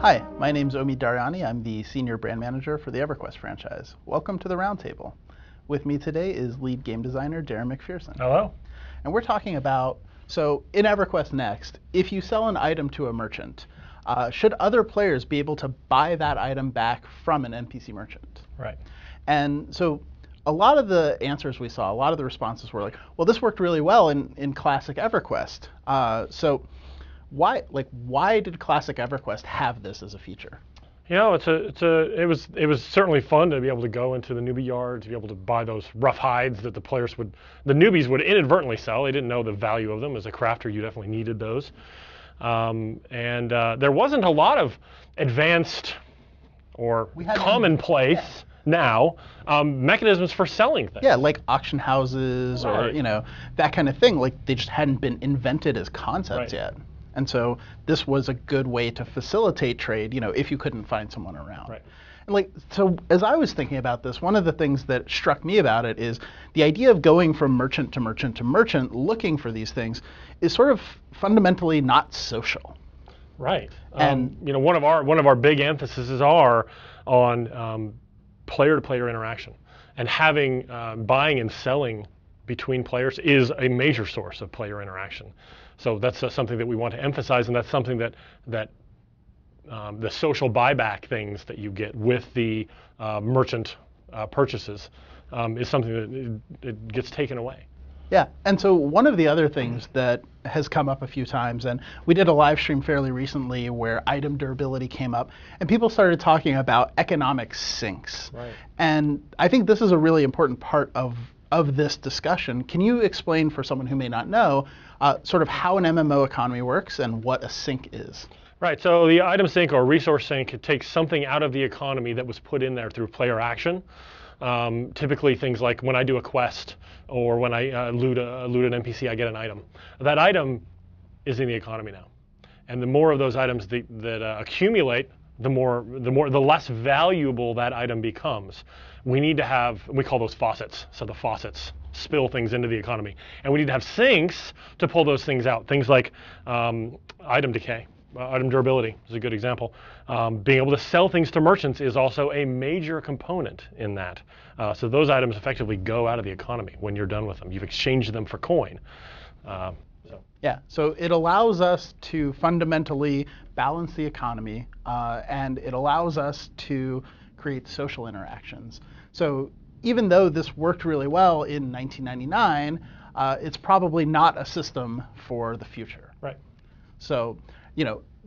Hi, my name's Omi Daryani. I'm the Senior Brand Manager for the EverQuest franchise. Welcome to the Roundtable. With me today is lead game designer Darren McPherson. Hello. And we're talking about, so in EverQuest Next, if you sell an item to a merchant, should other players be able to buy that item back from an NPC merchant? Right. And so a lot of the answers we saw, a lot of the responses were like, well, this worked really well in classic EverQuest. So why did classic EverQuest have this as a feature? You know, it was certainly fun to be able to go into the newbie yard, to be able to buy those rough hides that the newbies would inadvertently sell. They didn't know the value of them. As a crafter, you definitely needed those. There wasn't a lot of advanced or commonplace mechanisms for selling things. Yeah, like auction houses or that kind of thing. Like they just hadn't been invented as concepts yet. And so this was a good way to facilitate trade, if you couldn't find someone around. Right. And so as I was thinking about this, one of the things that struck me about it is the idea of going from merchant to merchant to merchant looking for these things is sort of fundamentally not social. Right. And one of our big emphases are on player-to-player interaction, and having buying and selling between players is a major source of player interaction. So that's something that we want to emphasize, and that's something that the social buyback things that you get with the merchant purchases is something that it gets taken away. Yeah, and so one of the other things that has come up a few times, and we did a live stream fairly recently where item durability came up, and people started talking about economic sinks. Right. And I think this is a really important part of this discussion. Can you explain for someone who may not know sort of how an MMO economy works and what a sink is? Right, so the item sink or resource sink, it takes something out of the economy that was put in there through player action. Typically things like when I do a quest or when I loot an NPC, I get an item. That item is in the economy now. And the more of those items that accumulate, the less valuable that item becomes. We need to have, we call those faucets. So the faucets spill things into the economy. And we need to have sinks to pull those things out. Things like item decay. Item durability is a good example. Being able to sell things to merchants is also a major component in that. So those items effectively go out of the economy when you're done with them. You've exchanged them for coin. Yeah, so it allows us to fundamentally balance the economy, and it allows us to create social interactions. So even though this worked really well in 1999, it's probably not a system for the future. Right. So,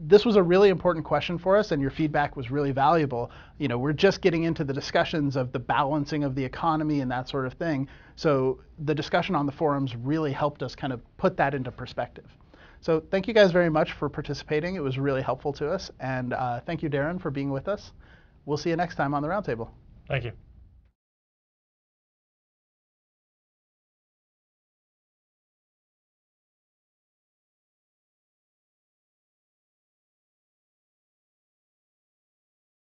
this was a really important question for us, and your feedback was really valuable. We're just getting into the discussions of the balancing of the economy and that sort of thing. So the discussion on the forums really helped us kind of put that into perspective. So thank you guys very much for participating. It was really helpful to us. And thank you, Darren, for being with us. We'll see you next time on the Roundtable. Thank you.